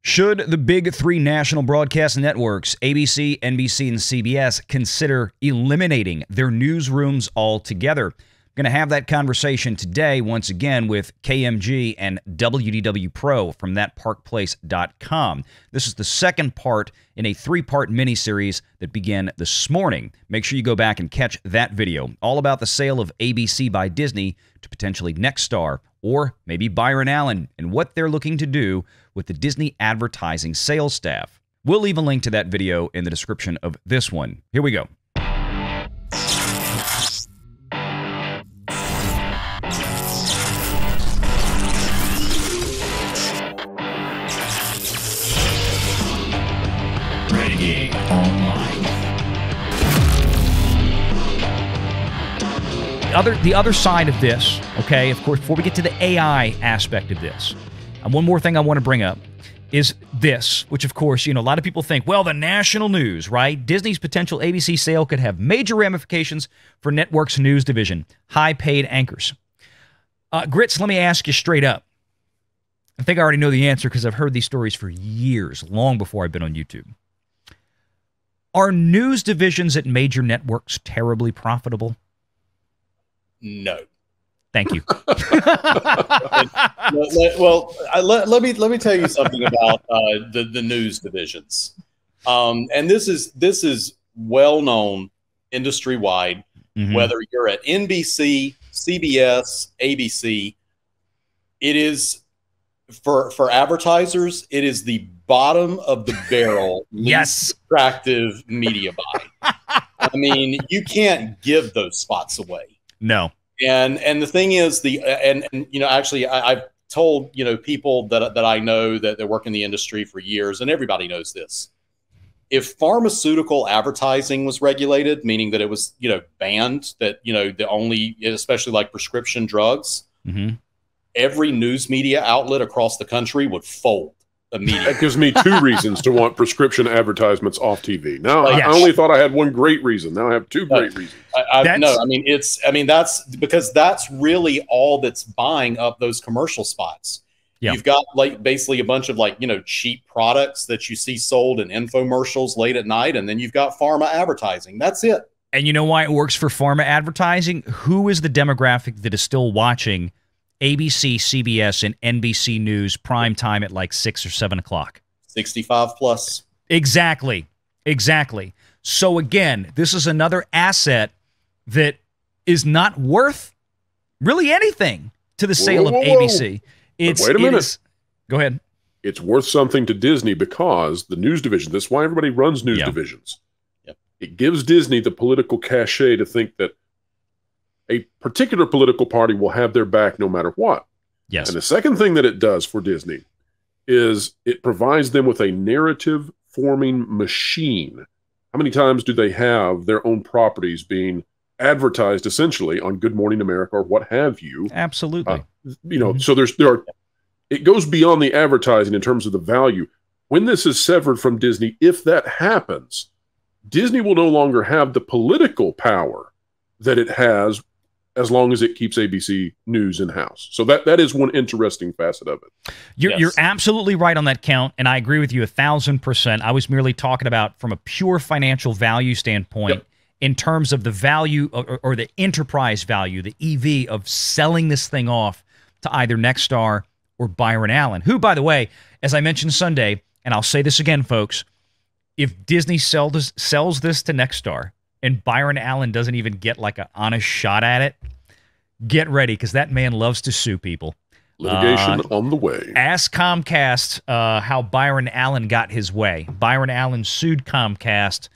Should the big three national broadcast networks, ABC, NBC, and CBS, consider eliminating their newsrooms altogether? I'm going to have that conversation today, once again, with KMG and WDW Pro from thatparkplace.com. This is the second part in a three-part miniseries that began this morning. Make sure you go back and catch that video, all about the sale of ABC by Disney to potentially Nexstar or maybe Byron Allen and what they're looking to do with the Disney advertising sales staff. We'll leave a link to that video in the description of this one. Here we go. The other side of this, okay, of course, before we get to the AI aspect of this, one more thing I want to bring up is this, which, of course, a lot of people think, well, the national news, right? Disney's potential ABC sale could have major ramifications for network's news division, high-paid anchors. Grits, let me ask you straight up. I think I already know the answer because I've heard these stories for years, long before I've been on YouTube. Are news divisions at major networks terribly profitable? No. Thank you. Let me tell you something about the news divisions, and this is well known industry wide. Mm-hmm. Whether you're at NBC, CBS, ABC, it is for advertisers. It is the bottom of the barrel. Yes, attractive media buy. I mean, you can't give those spots away. No. And the thing is, actually, I've told people that I know that work in the industry for years, and everybody knows this. If pharmaceutical advertising was regulated, meaning that it was banned, that the only, especially like prescription drugs, mm-hmm. every news media outlet across the country would fold immediately. That gives me two reasons to want prescription advertisements off TV. Now, I only thought I had one great reason. Now I have two great reasons. That's because that's really all that's buying up those commercial spots. Yeah. You've got basically a bunch of cheap products that you see sold in infomercials late at night, and then you've got pharma advertising. That's it. And you know why it works for pharma advertising? Who is the demographic that is still watching ABC, CBS, and NBC News prime time at 6 or 7 o'clock? 65 plus. Exactly. So again, this is another asset that is not worth really anything to the sale of ABC. Wait a minute. Go ahead. It's worth something to Disney because the news division, that's why everybody runs news divisions. Yep. It gives Disney the political cachet to think that a particular political party will have their back no matter what. Yes. And the second thing that it does for Disney is it provides them with a narrative-forming machine. How many times do they have their own properties being advertised essentially on Good Morning America or what have you? Absolutely. Mm-hmm. So it goes beyond the advertising in terms of the value. When this is severed from Disney, if that happens, Disney will no longer have the political power that it has as long as it keeps ABC News in-house. So that is one interesting facet of it. You're absolutely right on that count, and I agree with you 1,000%. I was merely talking about from a pure financial value standpoint in terms of the value or the enterprise value, the EV of selling this thing off to either Nexstar or Byron Allen, who, by the way, as I mentioned Sunday, and I'll say this again, folks, if Disney sells this to Nexstar, and Byron Allen doesn't even get an honest shot at it, get ready, because that man loves to sue people. Litigation on the way. Ask Comcast how Byron Allen got his way. Byron Allen sued Comcast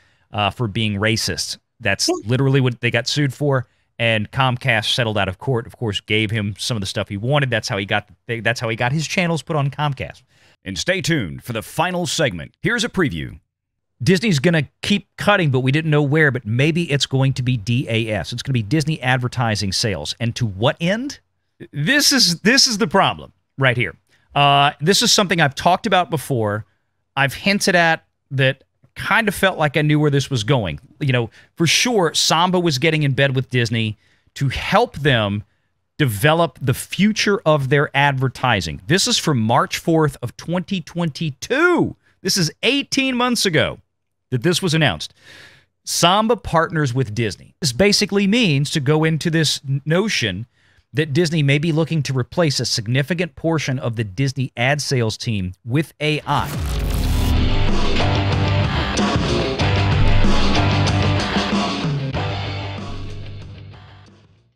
for being racist. That's literally what they got sued for, and Comcast settled out of court. Of course, gave him some of the stuff he wanted. That's how he got his channels put on Comcast. And stay tuned for the final segment. Here's a preview. Disney's going to keep cutting, but we didn't know where, but maybe it's going to be DAS. It's going to be Disney advertising sales. And to what end? This is the problem right here. This is something I've talked about before. I've hinted at that, kind of felt like I knew where this was going. For sure, Samba was getting in bed with Disney to help them develop the future of their advertising. This is from March 4th of 2022. This is 18 months ago that this was announced. Samba partners with Disney. This basically means to go into this notion that Disney may be looking to replace a significant portion of the Disney ad sales team with AI.